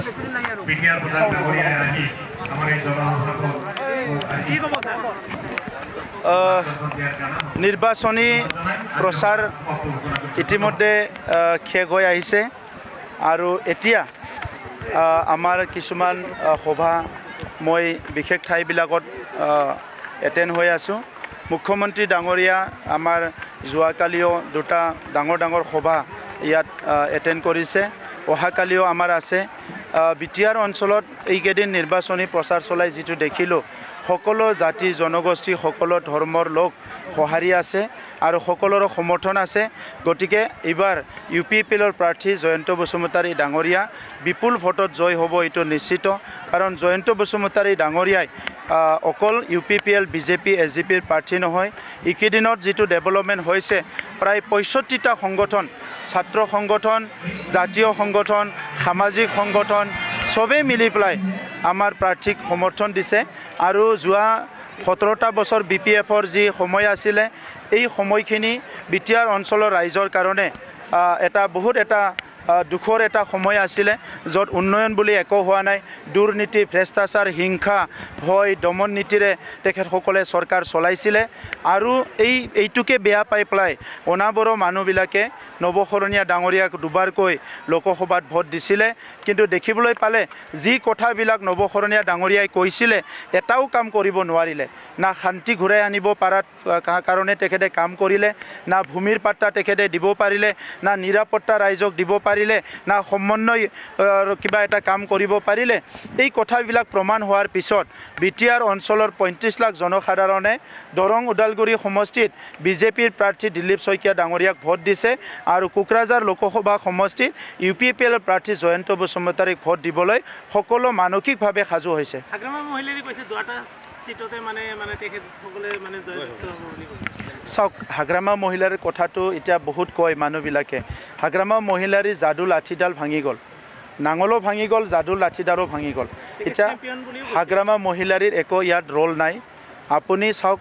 BTR প্ৰধান ডাঙৰীয়া আহি আমাৰ এই জনসাধাৰণক নিৰ্বাচনী প্ৰচাৰ ইতিমধ্যে শেষ হৈ আহিছে আৰু এতিয়া আমাৰ কিছুমান সভা মই বিশেষ ঠাইবিলাকত এটেণ্ড হৈ আছোঁ। মুখ্যমন্ত্ৰী ডাঙৰীয়া আমাৰ যোৱাকালিও দুটা ডাঙৰ সভা ইয়াত এটেণ্ড কৰিছে, অহাকালিও আমাৰ আছে। বিটিআৰ অঞ্চলত এইকেইদিন নিৰ্বাচনী প্ৰচাৰ চলাই যিটো দেখিলোঁ, সকলো জাতি জনগোষ্ঠী সকলো ধৰ্মৰ লোক সঁহাৰি আছে আৰু সকলোৰে সমৰ্থন আছে। গতিকে এইবাৰ UPPL প্ৰাৰ্থী জয়ন্ত বসুমতাৰী ডাঙৰীয়া বিপুল ভোটত জয় হ'ব, এইটো নিশ্চিত। কাৰণ জয়ন্ত বসুমতাৰী ডাঙৰীয়াই অকল UPPL BJP SGPৰ প্ৰাৰ্থী নহয়, এইকেইদিনত যিটো ডেভেলপমেণ্ট হৈছে প্ৰায় 65টা সংগঠন, ছাত্ৰ সংগঠন, জাতীয় সংগঠন, সামাজিক সংগঠন চবেই মিলি পেলাই আমাৰ প্ৰাৰ্থীক সমৰ্থন দিছে। আৰু যোৱা 17টা বছৰ BPFৰ যি সময় আছিলে, এই সময়খিনি বিটিআৰ অঞ্চলৰ ৰাইজৰ কাৰণে বহুত দুখৰ এটা সময় আছিলে, য'ত উন্নয়ন বুলি একো হোৱা নাই। দুৰ্নীতি, ভ্ৰষ্টাচাৰ, হিংসা, ভয়, দমন নীতিৰে তেখেতসকলে চৰকাৰ চলাইছিলে। আৰু এইটোকে বেয়া পাই পেলাই অনাবৰৰ মানুহবিলাকে নৱশৰণীয়া ডাঙৰীয়াক দুবাৰকৈ লোকসভাত ভোট দিছিলে। কিন্তু দেখিবলৈ পালে যি কথাবিলাক নৱশৰণীয়া ডাঙৰীয়াই কৈছিলে এটাও কাম কৰিব নোৱাৰিলে। না শান্তি ঘূৰাই আনিব পৰাৰ কাৰণে তেখেতে কাম কৰিলে, না ভূমিৰ পাট্টা তেখেতে দিব পাৰিলে, না নিৰাপত্তা ৰাইজক দিব পাৰিলে, না সমন্বয় কিবা এটা কাম কৰিব পাৰিলে। এই কথাবিলাক প্ৰমাণ হোৱাৰ পিছত বিটিআৰ অঞ্চলৰ 35 লাখ জনসাধাৰণে দৰং ওদালগুৰি সমষ্টিত BJPৰ প্ৰাৰ্থী দিলীপ শইকীয়া ডাঙৰীয়াক ভোট দিছে আৰু কোকৰাঝাৰ লোকসভা সমষ্টিত UPPL প্ৰাৰ্থী জয়ন্ত বসুমতাৰীক ভোট দিবলৈ সকলো মানসিকভাৱে সাজু হৈছে। চাওক, হাগ্ৰামা মহিলাৰ কথাটো এতিয়া বহুত কয় মানুহবিলাকে। হাগ্ৰামা মহিলাৰ যাদু লাঠিডাল ভাঙি গ'ল, নাঙলো ভাঙি গ'ল, যাদু লাঠিডালো ভাঙি গ'ল। এতিয়া হাগ্ৰামা মহিলাৰ একো ইয়াত ৰোল নাই। আপুনি চাওক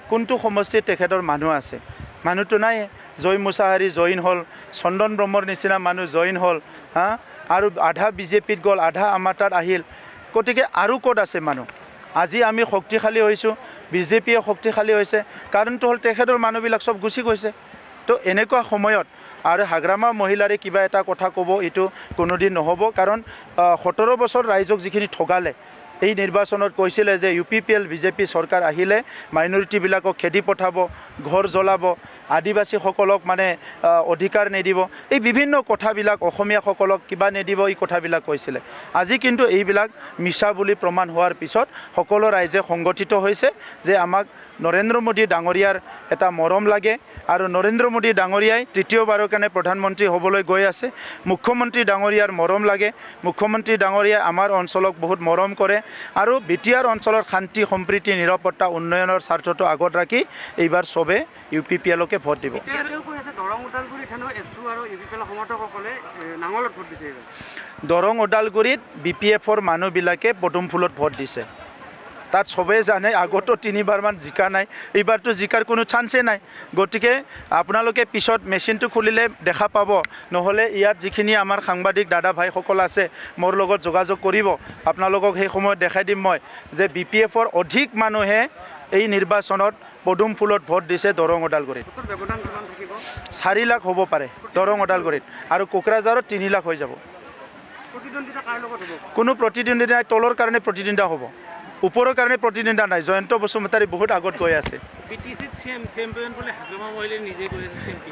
কোনটো সমষ্টিত তেখেতৰ মানুহ আছে, মানুহটো নাই। জয় মুছাহাৰী জইন হ'ল, চন্দন ব্ৰহ্মৰ নিচিনা মানুহ জইন হ'ল, আৰু আধা BJPত গ'ল, আধা আমাৰ তাত আহিল। গতিকে আৰু ক'ত আছে মানুহ? আজি আমি শক্তিশালী হৈছোঁ, BJPয়ে শক্তিশালী হৈছে, কাৰণটো হ'ল তেখেতৰ মানুহবিলাক চব গুচি গৈছে। তো এনেকুৱা সময়ত আৰু হাগ্ৰামা মহিলাৰে কিবা এটা কথা ক'ব, এইটো কোনোদিন নহ'ব। কাৰণ 17 বছৰ ৰাইজক যিখিনি ঠগালে, এই নিৰ্বাচনত কৈছিলে যে UPPL BJP চৰকাৰ আহিলে মাইনৰিটিবিলাকক খেদি পঠাব, ঘৰ জ্বলাব, আদিবাসীসকলক অধিকাৰ নিদিব, এই বিভিন্ন কথাবিলাক, অসমীয়াসকলক কিবা নিদিব, এই কথাবিলাক কৈছিলে। আজি কিন্তু এইবিলাক মিছা বুলি প্ৰমাণ হোৱাৰ পিছত সকলো ৰাইজে সংগঠিত হৈছে যে আমাক নৰেন্দ্ৰ মোদী ডাঙৰীয়াৰ এটা মৰম লাগে আৰু নৰেন্দ্ৰ মোদী ডাঙৰীয়াই তৃতীয়বাৰৰ কাৰণে প্ৰধানমন্ত্ৰী হ'বলৈ গৈ আছে। মুখ্যমন্ত্ৰী ডাঙৰীয়াৰ মৰম লাগে, মুখ্যমন্ত্ৰী ডাঙৰীয়াই আমাৰ অঞ্চলক বহুত মৰম কৰে আৰু বিটিআৰ অঞ্চলৰ শান্তি সম্প্ৰীতি নিৰাপত্তা উন্নয়নৰ স্বাৰ্থটো আগত ৰাখি এইবাৰ চবে UPPLকে ভোট দিব। দৰং ওদালগুৰিত BPFৰ মানুহবিলাকে পদুম ফুলত ভোট দিছে। তাত চবেই জানে আগতো 3বাৰমান জিকা নাই, এইবাৰতো জিকাৰ কোনো চান্সেই নাই। গতিকে আপোনালোকে পিছত মেচিনটো খুলিলে দেখা পাব, নহ'লে ইয়াত যিখিনি আমাৰ সাংবাদিক দাদা ভাইসকল আছে মোৰ লগত যোগাযোগ কৰিব, আপোনালোকক সেই সময়ত দেখাই দিম মই যে BPFৰ অধিক মানুহে এই নিৰ্বাচনত পদুম ফুলত ভোট দিছে দৰং ওদালগুৰিত। 4 লাখ হ'ব পাৰে দৰং ওদালগুৰিত, আৰু কোকৰাঝাৰত 3 লাখ হৈ যাব। কোনো প্ৰতিদ্বন্দ্বিতা নাই, তলৰ কাৰণে প্ৰতিদ্বন্দ্বিতা হ'ব, ওপৰৰ কাৰণে প্ৰতিদ্বন্দ্বিতা নাই। জয়ন্ত বসুমতাৰী বহুত আগত গৈ আছে।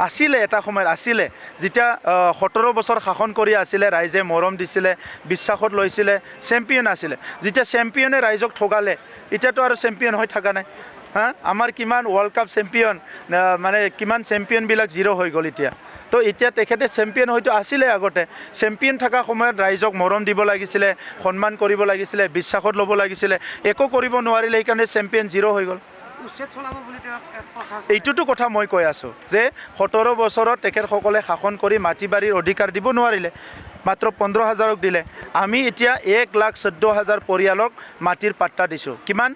আছিলে এটা সময়ত, আছিলে যেতিয়া 17 বছৰ শাসন কৰি আছিলে, ৰাইজে মৰম দিছিলে, বিশ্বাসত লৈছিলে, চেম্পিয়ন আছিলে। যেতিয়া চেম্পিয়নে ৰাইজক ঠগালে, এতিয়াতো আৰু চেম্পিয়ন হৈ থকা নাই। আমাৰ কিমান ৱৰ্ল্ড কাপ চেম্পিয়ন, কিমান চেম্পিয়নবিলাক জিৰ' হৈ গ'ল এতিয়া। তো এতিয়া তেখেতে চেম্পিয়ন হয়তো আছিলে আগতে, চেম্পিয়ন থকা সময়ত ৰাইজক মৰম দিব লাগিছিলে, সন্মান কৰিব লাগিছিলে, বিশ্বাসত ল'ব লাগিছিলে, একো কৰিব নোৱাৰিলে, সেইকাৰণে চেম্পিয়ন জিৰ' হৈ গ'ল। এইটোতো কথা মই কৈ আছোঁ যে 17 বছৰত তেখেতসকলে শাসন কৰি মাটি বাৰীৰ অধিকাৰ দিব নোৱাৰিলে, মাত্ৰ 15,000ক দিলে। আমি এতিয়া 1,14,000 পৰিয়ালক মাটিৰ পাট্টা দিছোঁ। কিমান?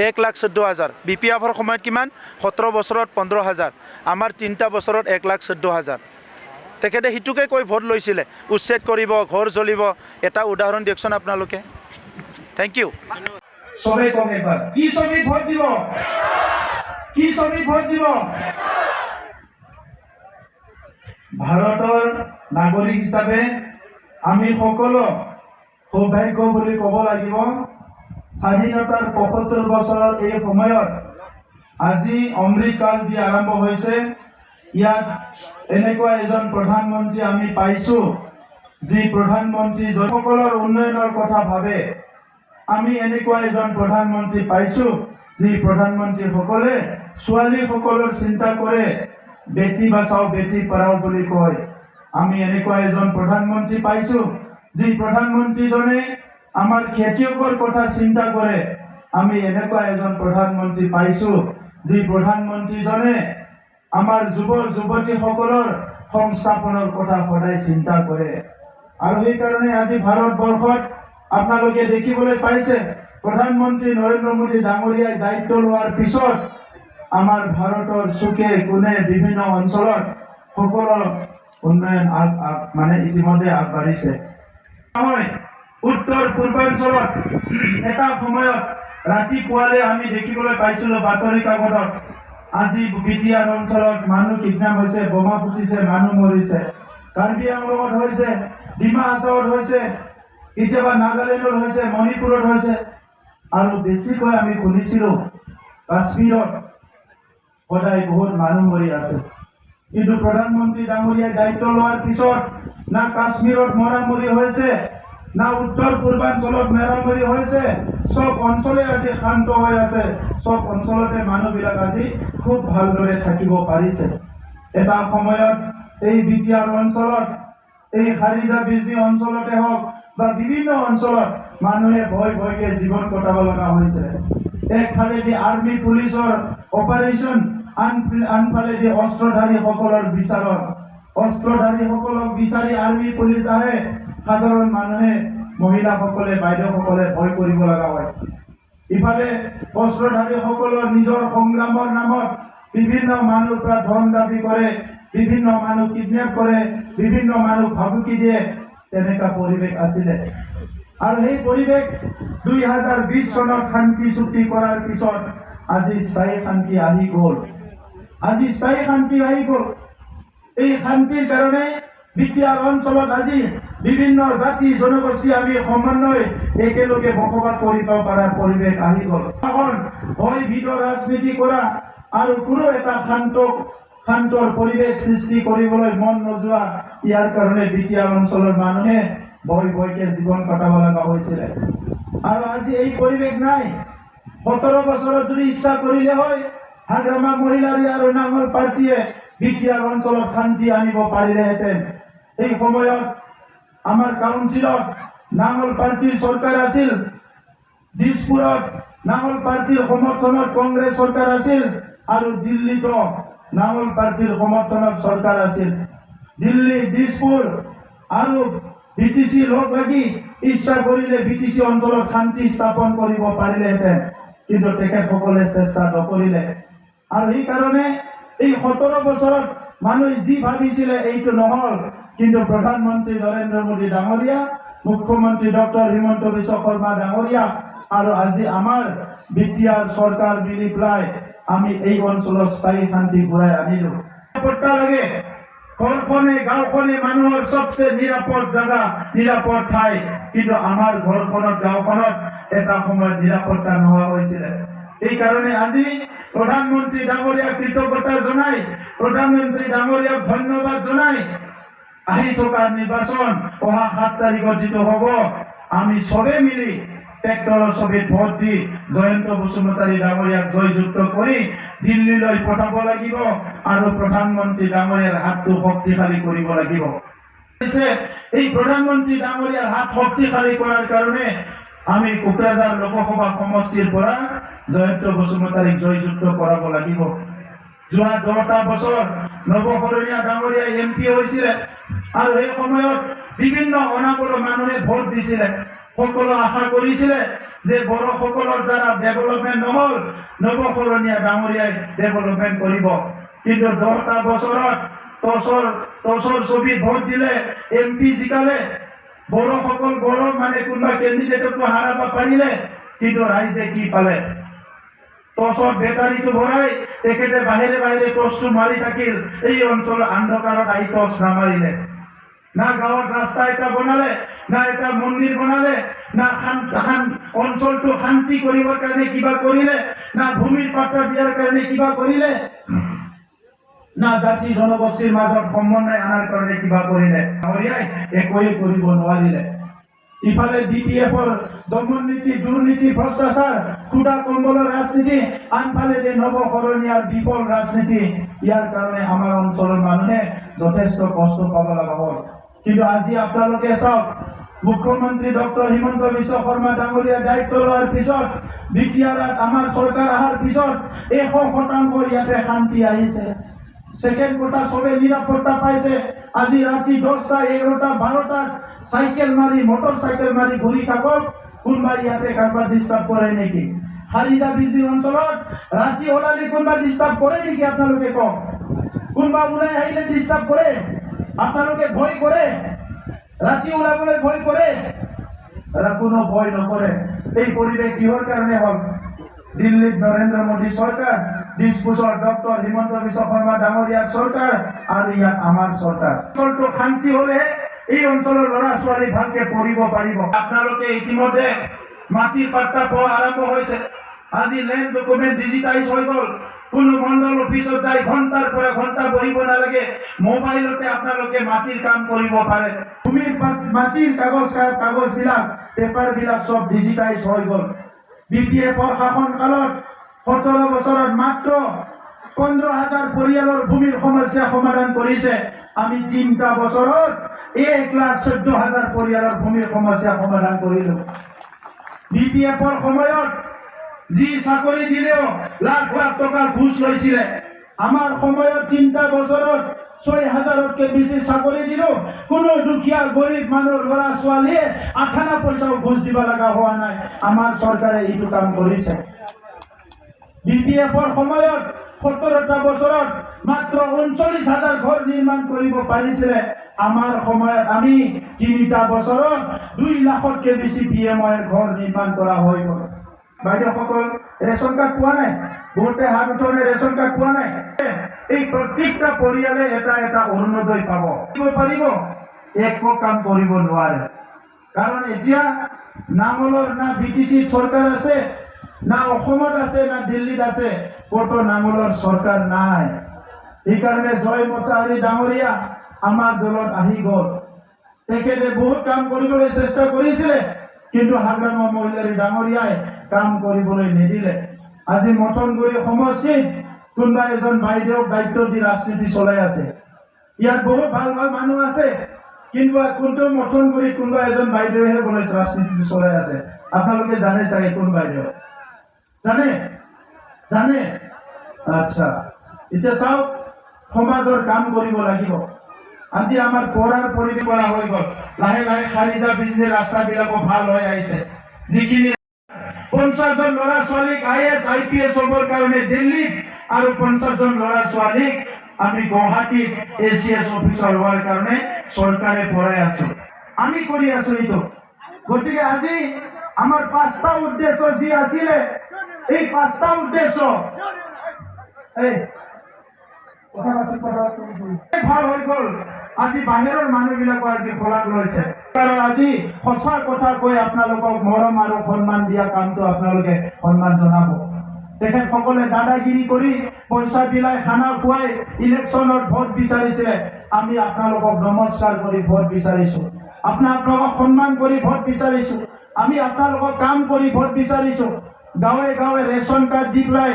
1,14,000। BPFৰ সময়ত কিমান? 17 বছৰত 15,000। আমাৰ 3টা বছৰত 1,14,000। তেখেতে সিটোকে কৈ ভোট লৈছিলে, উচ্ছেদ কৰিব, ঘৰ জ্বলিব। এটা উদাহৰণ দিয়কচোন আপোনালোকে। Thank you. সবে কম একবাৰ, কি ছবি ভোট দিব? কি ছবি ভোট দিব? ভাৰতৰ নাগৰিক হিচাপে আমি সকলো সৌভাগ্য বুলি ক'ব লাগিব। স্বাধীনতাৰ ৭৫ বছৰৰ এই সময়ত আজি অমৃতকাল যি আৰম্ভ হৈছে, ইয়াত এনেকুৱা এজন প্ৰধানমন্ত্ৰী আমি পাইছোঁ, যি প্ৰধানমন্ত্ৰী সকলৰ উন্নয়নৰ কথা ভাবে। আমি এনেকুৱা এজন প্ৰধানমন্ত্ৰী পাইছোঁ, যি প্ৰধানমন্ত্ৰীসকলে ছোৱালীসকলৰ চিন্তা কৰে, বেটি বাচাও বেটি পঢ়াও বুলি কয়। আমি এনেকুৱা এজন প্ৰধানমন্ত্ৰী পাইছোঁ, যি প্ৰধানমন্ত্ৰীজনে আমাৰ খেতিয়কৰ কথা চিন্তা কৰে। আমি এনেকুৱা এজন প্ৰধানমন্ত্ৰী পাইছোঁ, যি প্ৰধানমন্ত্ৰীজনে আমাৰ যুৱ যুৱতীসকলৰ সংস্থাপনৰ কথা সদায় চিন্তা কৰে। আৰু সেইকাৰণে আজি ভাৰতবৰ্ষত আপোনালোকে দেখিবলৈ পাইছে, প্ৰধানমন্ত্ৰী নৰেন্দ্ৰ মোদী ডাঙৰীয়াই দায়িত্ব লোৱাৰ পিছত আমাৰ ভাৰতৰ চুকে কোণে বিভিন্ন অঞ্চলত সকলো উন্নয়ন মানে ইতিমধ্যে আগবাঢ়িছে। উত্তৰ পূৰ্বাঞ্চলত এটা সময়ত ৰাতিপুৱালে আমি দেখিবলৈ পাইছিলোঁ বাতৰি কাকতত, আজি বিটিআৰ অঞ্চলত মানুহ কিডনেপ হৈছে, বোমা ফুটিছে, মানুহ মৰিছে। কাৰ্বি আংলঙত হৈছে, ডিমা হাছাওত হৈছে, কেতিয়াবা নাগালেণ্ডত হৈছে, মণিপুৰত হৈছে, আৰু বেছিকৈ আমি শুনিছিলোঁ কাশ্মীৰত সদায় বহুত মানুহ মৰি আছে। কিন্তু প্ৰধানমন্ত্ৰী ডাঙৰীয়াই দায়িত্ব লোৱাৰ পিছত না কাশ্মীৰত মৰামৰি হৈছে, না উত্তৰ পূৰ্বাঞ্চলত মেৰামৰি হৈছে। সব অঞ্চলে আজি শান্ত হৈ আছে, সব অঞ্চলতে মানুহবিলাক আজি খুব ভালদৰে থাকিব পাৰিছে। এটা সময়ত এই বিটিআৰ অঞ্চলত, এই হাৰিজা বিজনী অঞ্চলতে হওক বা বিভিন্ন অঞ্চলত মানুহে ভয়কে জীৱন কটাব লগা হৈছে। একফালেদি আৰ্মি পুলিচৰ অপাৰেশ্যন, আনফালেদি অস্ত্ৰধাৰীসকলৰ বিচাৰত। অস্ত্ৰধাৰীসকলক বিচাৰি আৰ্মি পুলিচ আহে, সাধাৰণ মানুহে, মহিলাসকলে, বাইদেউসকলে ভয় কৰিব লগা হয়। ইফালে অস্ত্ৰধাৰীসকলৰ নিজৰ সংগ্ৰামৰ নামত বিভিন্ন মানুহৰ পৰা ধন দাবী কৰে, বিভিন্ন মানুহ কিডনেপ কৰে, বিভিন্ন মানুহ ভাবুকি দিয়ে। তেনেকুৱা পৰিৱেশ আছিলে। আৰু সেই পৰিৱেশ ২০২০ চনত শান্তি চুক্তি কৰাৰ পিছত আজি স্থায়ী শান্তি আহি গ'ল। আজি স্থায়ী শান্তি আহি গ'ল। এই শান্তিৰ কাৰণে বিটিআৰ অঞ্চলত আজি বিভিন্ন জাতি জনগোষ্ঠী আমি সমন্বয় একেলগে বসবাস কৰিব পৰাৰ পৰিৱেশ আহি গ'ল। এখন ভয়ভীত ৰাজনীতি কৰা আৰু কোনো এটা শান্তৰ পৰিৱেশ সৃষ্টি কৰিবলৈ মন নোযোৱা, ইয়াৰ কাৰণে বিটিআৰ অঞ্চলৰ মানুহে ভয়কে জীৱন কটাব লগা হৈছিলে। আৰু আজি এই পৰিৱেশ নাই। ১৭ বছৰত যদি ইচ্ছা কৰিলে হয়, হাগ্ৰামা মহিলাৰী আৰু নাঙল পাৰ্টীয়ে বিটিআৰ অঞ্চলত শান্তি আনিব পাৰিলেহেঁতেন। এই সময়ত আমাৰ কাউন্সিলত নাঙল পাৰ্টীৰ চৰকাৰ আছিল, দিছপুৰত নাঙল পাৰ্টীৰ সমৰ্থনত কংগ্ৰেছ চৰকাৰ আছিল, আৰু দিল্লীতো নাঙল পাৰ্টীৰ সমৰ্থনত চৰকাৰ আছিল। দিল্লী, দিছপুৰ আৰু বিটিচি লগ লাগি ইচ্ছা কৰিলে বিটিচি অঞ্চলত শান্তি স্থাপন কৰিব পাৰিলেহেঁতেন, কিন্তু তেখেতসকলে চেষ্টা নকৰিলে। আৰু সেইকাৰণে এই ১৭ বছৰত মানুহে যি ভাবিছিলে এইটো নহ'ল। কিন্তু প্ৰধানমন্ত্ৰী নৰেন্দ্ৰ মোদী ডাঙৰীয়া, মুখ্যমন্ত্ৰী ডক্টৰ হিমন্ত বিশ্ব শৰ্মা ডাঙৰীয়া আৰু আজি আমাৰ বিটিআৰ চৰকাৰ মিলি পেলাই আমি এই অঞ্চলত স্থায়ী শান্তি ঘূৰাই আনিলোঁ। নিৰাপত্তা লাগে। ঘৰখনে, গাঁওখনে মানুহৰ সবচে নিৰাপদ জাগা, নিৰাপদ ঠাই। কিন্তু আমাৰ ঘৰখনত, গাঁওখনত এটা সময়ত নিৰাপত্তা নোহোৱা হৈছিলে। এইকাৰণে আজি প্ৰধানমন্ত্ৰী ডাঙৰীয়াক কৃতজ্ঞতা জনাই, প্ৰধানমন্ত্ৰী ডাঙৰীয়াক ধন্যবাদ জনাই, আহি থকা নিৰ্বাচন অহা ৭ তাৰিখত যিটো হ'ব, আমি চবে মিলি ট্ৰেক্টৰৰ ছবিত ভোট দি জয়ন্ত বসুমতাৰী ডাঙৰীয়াক জয়যুক্ত কৰি দিল্লীলৈ পঠাব লাগিব আৰু প্ৰধানমন্ত্ৰী ডাঙৰীয়াৰ হাতটো শক্তিশালী কৰিব লাগিব। এই প্ৰধানমন্ত্ৰী ডাঙৰীয়াৰ হাত শক্তিশালী কৰাৰ কাৰণে আমি কোকৰাঝাৰ লোকসভা সমষ্টিৰ পৰা জয়ন্ত বসুমতাৰীক জয়যুক্ত কৰাব লাগিব। যোৱা 10টা বছৰ নৱশৰণীয়া ডাঙৰীয়া MP হৈছিলে আৰু সেই সময়ত বিভিন্ন অনাগৰ মানুহে ভোট দিছিলে। সকলো আশা কৰিছিলে যে বড়োসকলৰ দ্বাৰা ডেভেলপমেণ্ট নহ'ল, নৱশৰণীয়া ডাঙৰীয়াই ডেভেলপমেণ্ট কৰিব। কিন্তু 10টা বছৰত টচৰ ছবিত ভোট দিলে MP জিকালে বড়োসকল বড়ো মানে কোনোবা কেণ্ডিডেটকটো হাৰাব পাৰিলে কিন্তু ৰাইজে কি পালে টচত বেটাৰীটো ভৰাই তেখেতে বাহিৰে বাহিৰে টচটো মাৰি থাকিল এই অঞ্চলৰ অন্ধকাৰত আহি টচ নামাৰিলে না গাঁৱত ৰাস্তা এটা বনালে না এটা মন্দিৰ বনালে না অঞ্চলটো শান্তি কৰিবৰ কাৰণে কিবা কৰিলে না ভূমিৰ পাত্ৰ দিয়াৰ কাৰণে কিবা কৰিলে না জাতি জনগোষ্ঠীৰ মাজত সমন্বয় আনাৰ কাৰণে কিবা কৰিলে ডাঙৰীয়াই একোৱেই কৰিব নোৱাৰিলে ইফালে DPFৰ দমন নীতি দুৰ্নীতি ভ্ৰষ্টাচাৰ খুদা কম্বলৰ ৰাজনীতি আনফালে নৱকৰণীয়াৰ বিফল ৰাজনীতি ইয়াৰ কাৰণে আমাৰ অঞ্চলৰ মানুহে যথেষ্ট কষ্ট পাব লগা হ'ল কিন্তু আজি আপোনালোকে চাওক মুখ্যমন্ত্ৰী ডক্টৰ হিমন্ত বিশ্ব শৰ্মা ডাঙৰীয়া দায়িত্ব লোৱাৰ পিছত বিটিআৰত আমাৰ চৰকাৰ অহাৰ পিছত 100% ইয়াতে শান্তি আহিছে সেকেন্ড কথা সবে নিরাপত্তা পাইছে আজি রাতি 10টা 11টা 12টা সাইকেল মারি মোটর সাইকেল মারি ঘুরি থাকক কোনবা ইয়াতে কারবার ডিস্টার্ব করে নাকি হারিজা বিজি অঞ্চলত রাতি ওলালি কোনবা ডিস্টার্ব করে নাকি আপনালোকে কম কোনবা উলাই আইলে ডিস্টার্ব করে আপনালোকে ভয় করে রাতি ওলাবলে ভয় করে এরা কোনো ভয় নকরে এই পরিবেশ কিহর কারণে হল দিল্লীত নরেন্দ্র মোদী সরকার ডিসপুসর ডক্টর হিমন্ত বিশ্ব শর্মা ডাঙৰীয়াৰ সৰকাৰ আৰ ইয়াত আমাৰ সৰকাৰ অঞ্চলটো শান্তি হলে এই অঞ্চলেৰ লড়া ছোৱালী ভালকে পড়িব পাৰিব আপোনালোকে ইতিমধ্যে মাটিৰ পাট্টা পোৱা আৰম্ভ হৈছে আজি ল্যান্ড ডকুমেন্ট ডিজিটাইজ হৈ গল কোনো মণ্ডল অফিসত যাই ঘন্টাৰ পৰা ঘন্টা বহিব নালাগে মোবাইলতে আপোনালোকে মাটিৰ কাম কৰিব পাৰে ভূমিৰ মাটিৰ কাগজ বিলাক পেপাৰ বিলাক সব ডিজিটাইজ হৈ গল BPFৰ শাসনকালত 17 বছৰত মাত্ৰ 15,000 পৰিয়ালৰ ভূমিৰ সমস্যা সমাধান কৰিছে আমি 3টা বছৰত 1,14,000 পৰিয়ালৰ ভূমিৰ সমস্যা সমাধান কৰিলো BPFৰ সময়ত যি চাকৰি দিলেও লাখ লাখ টকা ঘুষ লৈছিলে আমাৰ সময়ত 3টা বছৰত 6,000তকৈ বেছি চাকৰি দিলো কোনো দুখীয়া গৰীব মানুহৰ ল'ৰা ছোৱালীয়ে 18 পইচাও ঘুষ দিব লগা হোৱা নাই আমাৰ চৰকাৰে এইটো কাম কৰিছে BPFৰ সময়ত 17টা বছৰত মাত্ৰ 39,000 ঘৰ নিৰ্মাণ কৰিব পাৰিছিলে আমাৰ সময়ত আমি 3টা বছৰত 2 লাখতকৈ বেছি PMIৰ ঘৰ নিৰ্মাণ কৰা হৈ গ'ল বাইদেউসকল ৰেচন কাৰ্ড পোৱা নাই বহুতে হাত উঠালে ৰেচন কাৰ্ড পোৱা নাই এই প্ৰত্যেকটা পৰিয়ালে এটা এটা অৰুণোদয় পাব পাৰিব একো কাম কৰিব নোৱাৰে কাৰণ এতিয়া নাঙলৰ না BTC চৰকাৰ আছে না অসমত আছে না দিল্লীত আছে ক'তো নাঙলৰ চৰকাৰ নাই এইকাৰণে জয় মোচাহাৰী ডাঙৰীয়া আমাৰ দলত আহি গ'ল তেখেতে বহুত কাম কৰিবলৈ চেষ্টা কৰিছিলে কিন্তু হাগ্ৰামা মহিলাৰী ডাঙৰীয়াই কাম কৰিবলৈ নিদিলে আজি মঠনগুৰি সমষ্টিত কোনোবা এজন বাইদেউক দায়িত্ব দি ৰাজনীতি চলাই আছে ইয়াত বহুত ভাল ভাল মানুহ আছে কিন্তু মঠনগুৰিত কোনোবা এজন বাইদেউহে বোলে ৰাজনীতি চলাই আছে আপোনালোকে জানে চাগে কোন বাইদেউ জানে আচ্ছা এতিয়া চাওক সমাজৰ কাম কৰিব লাগিব আজি আমাৰ পঢ়াৰ পৰিৱেশ কৰা হৈ গ'ল লাহে লাহে খাৰিজা বিজনেছ ৰাস্তাবিলাকো ভাল হৈ আহিছে যিখিনি 50 জন ল'ৰা ছোৱালীক IAS IPS হ'বৰ কাৰণে দিল্লীত আৰু 50 জন ল'ৰা ছোৱালীক আমি গুৱাহাটীত ACS অফিচাৰ হোৱাৰ কাৰণে চৰকাৰে পঢ়াই আছো আমি কৰি আছো এইটো গতিকে আজি আমাৰ 5টা উদ্দেশ্য যি আছিলে এই 5টা উদ্দেশ্য ভাল হৈ গ'ল আজি বাহিৰৰ মানুহবিলাক আজি খোলাক লৈছে কাৰণ আজি সঁচা কথা কৈ আপোনালোকক মৰম আৰু সন্মান দিয়া কামটো আপোনালোকে সন্মান জনাব তেখেতসকলে দাদাগিৰি কৰি পইচা বিলাই খানা খুৱাই ইলেকশ্যনত ভোট বিচাৰিছিলে আমি আপোনালোকক নমস্কাৰ কৰি ভোট বিচাৰিছো আপোনালোকক সন্মান কৰি ভোট বিচাৰিছো আমি আপোনালোকক কাম কৰি ভোট বিচাৰিছো গাঁৱে গাঁৱে ৰেচন কাৰ্ড দি পেলাই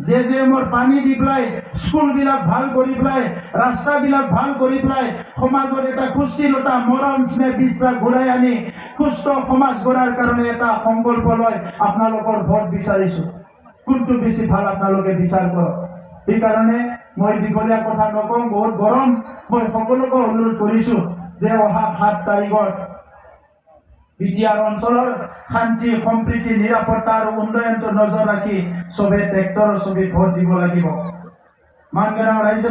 JJMৰ পানী দি পেলাই স্কুলবিলাক ভাল কৰি পেলাই ৰাস্তাবিলাক ভাল কৰি পেলাই সমাজত এটা সুস্থিৰতা মৰম স্নেহ বিশ্বাস ঘূৰাই আনি সুস্থ সমাজ গঢ়াৰ কাৰণে এটা সংকল্প লৈ আপোনালোকৰ ভোট বিচাৰিছো কোনটো বেছি ভাল আপোনালোকে বিচাৰ কৰক সেইকাৰণে মই দীঘলীয়া কথা নকওঁ বহুত গৰম মই সকলোকে অনুৰোধ কৰিছো যে অহা 7 তাৰিখত বিটিআৰ অঞ্চলৰ শান্তি সম্প্ৰীতি নিৰাপত্তা আৰু উন্নয়নটো নজৰ ৰাখি সবে ট্ৰেক্টৰৰ ছবি ভোট দিব লাগিব মানগাঁও ৰাইজে